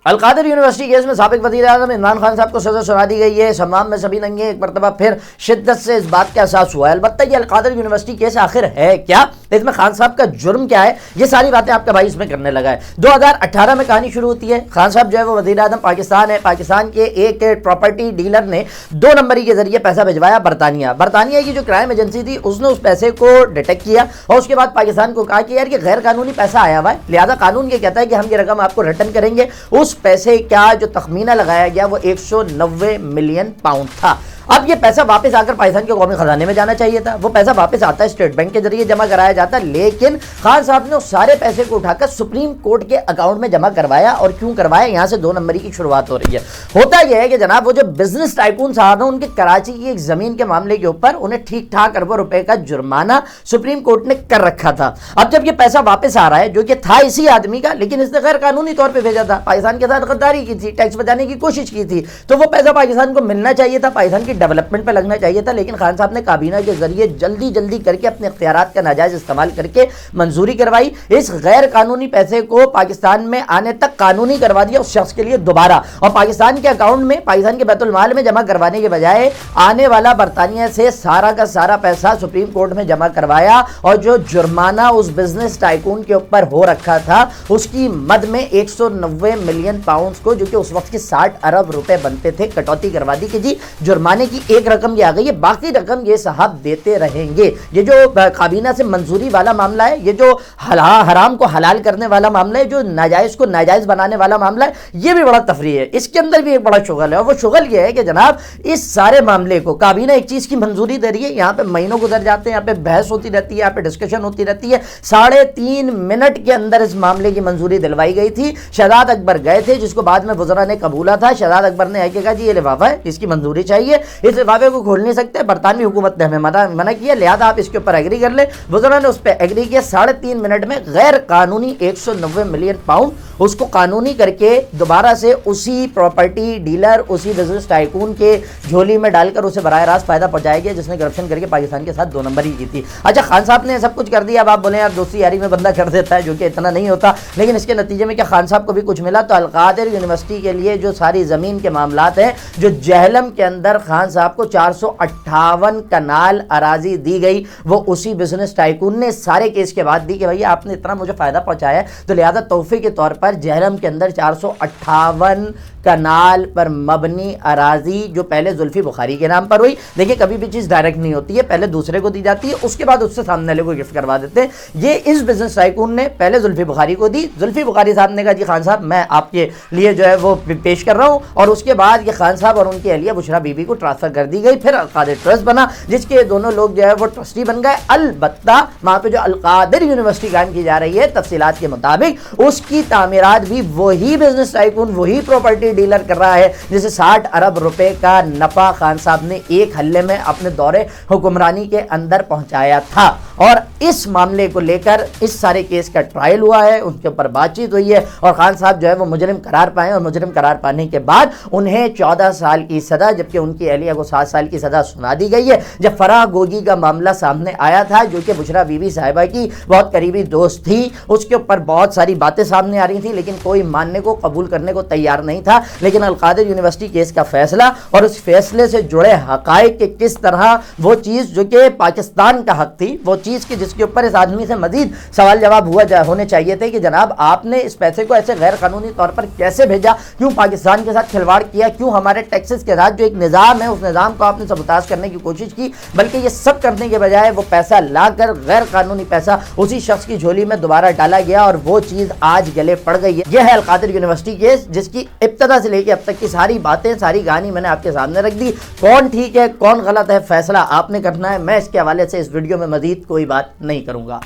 القادر university case میں سابق وزیر اعظم عمران خان صاحب کو سزا سنا دی گئی ہے. شمام میں سبھی ننگے. ایک مرتبہ پھر شدت سے اس بات کا احساس ہوا ہے. البتہ یہ القادر یونیورسٹی کیس آخر ہے کیا, اس میں خان صاحب کا جرم کیا ہے, یہ ساری باتیں آپ کا بھائی اس میں کرنے لگا ہے. 2018 میں کہانی شروع ہوتی ہے. خان صاحب جو ہے وہ وزیر اعظم پاکستان ہے. پاکستان کے ایک پراپرٹی ڈیلر نے 2 نمبری کے ذریعے پیسہ بھجوایا برطانیہ. برطانیہ کی جو کرائم ایجنسی تھی اس نے اس پیسے کو ڈیٹیکٹ کیا اور اس کے بعد پاکستان کو کہا کہ یار یہ غیر قانونی پیسہ آیا ہوا ہے, لہذا قانون یہ کہتا ہے کہ ہم یہ رقم آپ کو ریٹرن کریں گے. اس پیسے کا جو تخمینہ لگایا گیا وہ 190 ملین پاؤنڈ تھا. اب یہ پیسہ واپس آ کر پاکستان کے قومی خزانے میں جانا چاہیے تھا. وہ پیسہ واپس آتا ہے اسٹیٹ بینک کے ذریعے جمع کرایا جاتا, لیکن خان صاحب نے اس سارے پیسے کو اٹھا کر سپریم کورٹ کے اکاؤنٹ میں جمع کروایا. اور کیوں کروایا, یہاں سے 2 نمبری کی شروعات ہو رہی ہے. ہوتا یہ ہے کہ جناب وہ جو بزنس ٹائکون صاحب ہیں ان کے کراچی کی ایک زمین کے معاملے کے اوپر انہیں ٹھیک ٹھاک اربوں روپے کا جرمانہ سپریم کورٹ نے کر رکھا تھا. اب جب یہ پیسہ واپس آ رہا ہے جو کہ تھا اسی آدمی کا, لیکن اس نے غیر قانونی طور پہ بھیجا تھا, پاکستان کے ساتھ غداری کی تھی, ٹیکس بچانے کی کوشش کی تھی, تو وہ پیسہ پاکستان کو ملنا چاہیے تھا, پاکستان کی ڈیولپمنٹ پہ لگنا چاہیے تھا. لیکن خان صاحب نے کابینہ کے ذریعے جلدی کر کے اپنے اختیارات کا ناجائز استعمال کر کے منظوری کروائی. اس غیر قانونی پیسے کو پاکستان میں آنے تک قانونی کروا دیا اس شخص کے لیے دوبارہ, اور پاکستان کے اکاؤنٹ میں, پاکستان کے بیت المال میں جمع کروانے کے بجائے آنے والا برطانیہ سے سارا کا سارا پیسہ سپریم کورٹ میں جمع کروایا. اور جو جرمانہ اس بزنس ٹائکون کے اوپر ہو رکھا تھا اس کی مد میں 190 ملین پاؤنڈز کو, جو کہ اس وقت کے 60 ارب روپے بنتے تھے, کٹوتی کروا دی کہ جی جرمانے کی ایک رقم یہ آ گئی ہے, باقی رقم یہ صاحب دیتے رہیں گے. یہ جو کابینہ سے منظوری والا معاملہ ہے, یہ جو حرام کو حلال کرنے والا معاملہ ہے, جو ناجائز کو ناجائز بنانے والا معاملہ ہے, یہ بھی بڑا تفریح ہے. اس کے اندر بھی ایک بڑا شغل ہے, اور وہ شغل یہ ہے کہ جناب اس سارے معاملے کو کابینہ ایک چیز کی منظوری دے رہی ہے, یہاں پہ مہینوں گزر جاتے ہیں, یہاں پہ بحث ہوتی رہتی ہے, یہاں پہ ڈسکشن ہوتی رہتی ہے. 3.5 منٹ کے اندر اس معاملے کی منظوری دلوائی گئی تھی. شہزاد اکبر گئے تھے, جس کو بعد میں وزراء نے قبولا تھا. شہزاد اکبر نے آ کے کہا جی یہ لفافہ ہے, اس کی منظوری چاہیے, اس لفافے کو کھول نہیں سکتے, برطانوی حکومت نے ہمیں منع کیا, لہذا آپ اس کے اوپر ایگری کر لیں. وزراء نے اس پہ ایگری کیا. 3.5 منٹ میں غیر قانونی 190 ملین پاؤنڈ اس کو قانونی کر کے دوبارہ سے اسی پراپرٹی ڈیلر, اسی بزنس ٹائکون کے جھولی میں ڈال کر اسے براہ راست فائدہ پہنچایا گیا, جس نے کرپشن کر کے پاکستان کے ساتھ 2 نمبری کی تھی. اچھا, خان صاحب نے سب کچھ کر دیا. اب آپ بولیں یار دوستی یاری میں بندہ کر دیتا ہے, جو کہ اتنا نہیں ہوتا, لیکن اس کے نتیجے میں کیا خان صاحب کو بھی کچھ ملا. تو القادر یونیورسٹی کے لیے جو ساری زمین کے معاملات ہیں, جو جہلم کے اندر خان صاحب کو 458 کنال اراضی دی گئی, وہ اسی بزنس ٹائکون نے سارے کیس کے بعد دی کہ بھئی آپ نے اتنا مجھے فائدہ پہنچایا ہے, تو لہذا تحفے کے طور پر جہلم کے اندر 458 کنال پر مبنی اراضی جو پہلے زلفی بخاری کے نام پر ہوئی. دیکھیں کبھی بھی چیز ڈائریکٹ نہیں ہوتی ہے, پہلے دوسرے کو دی جاتی ہے, اس کے بعد اس سے سامنے والے کو گفٹ کروا دیتے ہیں. یہ اس بزنس ٹائکون نے پہلے زلفی بخاری کو دی. زلفی بخاری صاحب نے کہا جی خان صاحب میں آپ کے لیے جو ہے وہ پیش کر رہا ہوں, اور اس کے بعد یہ خان صاحب اور ان کی اہلیہ بشرا بی بی کو ٹرانسفر کر دی گئی. پھر القادر ٹرسٹ بنا, جس کے دونوں لوگ جو ہے وہ ٹرسٹی بن گئے. البتہ وہاں پہ جو القادر یونیورسٹی قائم کی جا رہی ہے تفصیلات کے مطابق اس کی تعمیرات بھی وہی بزنس ٹائکون, وہی پراپرٹی ڈیلر کر رہا ہے جسے 60 ارب روپے کا نفع خان صاحب نے ایک حلے میں اپنے دورے حکمرانی کے اندر پہنچایا تھا. اور اس معاملے کو لے کر اس سارے کیس کا ٹرائل ہوا ہے, ان کے اوپر بات چیت ہوئی ہے, اور خان صاحب جو ہے وہ مجرم قرار پائے, اور مجرم قرار پانے کے بعد انہیں 14 سال کی سزا, جبکہ ان کی اہلیہ کو 7 سال کی سزا سنا دی گئی ہے. جب فرح گوگی کا معاملہ سامنے آیا تھا, جو کہ بشرا بی بی صاحبہ کی بہت قریبی دوست تھی, اس کے اوپر بہت ساری باتیں سامنے آ رہی تھیں, لیکن کوئی ماننے کو قبول کرنے کو تیار نہیں تھا. لیکن القادر یونیورسٹی کیس کا فیصلہ اور اس فیصلے سے جڑے حقائق کہ کس طرح وہ چیز جو کہ پاکستان کا حق تھی, وہ چیز کہ جس کے اوپر اس آدمی سے مزید سوال جواب ہونے چاہیے تھے کہ جناب آپ نے اس پیسے کو ایسے غیر قانونی طور پر کیسے بھیجا, کیوں پاکستان کے ساتھ کھلواڑ کیا, کیوں ہمارے ٹیکسز کے ساتھ جو ایک نظام ہے اس نظام کو آپ نے سبوتاژ کرنے کی کوشش کی, بلکہ یہ سب کرنے کے بجائے وہ پیسہ لا کر غیر قانونی پیسہ اسی شخص کی جھولی میں دوبارہ ڈالا گیا, اور وہ چیز آج گلے پڑ گئی ہے. یہ ہے القادر یونیورسٹی کیس, جس کی ابتدا سے لے کے اب تک کی ساری باتیں, ساری کہانی میں نے آپ کے سامنے رکھ دی. کون ٹھیک ہے کون غلط ہے فیصلہ آپ نے کرنا ہے. میں اس کے حوالے سے اس ویڈیو میں مزید کوئی بات نہیں کروں گا.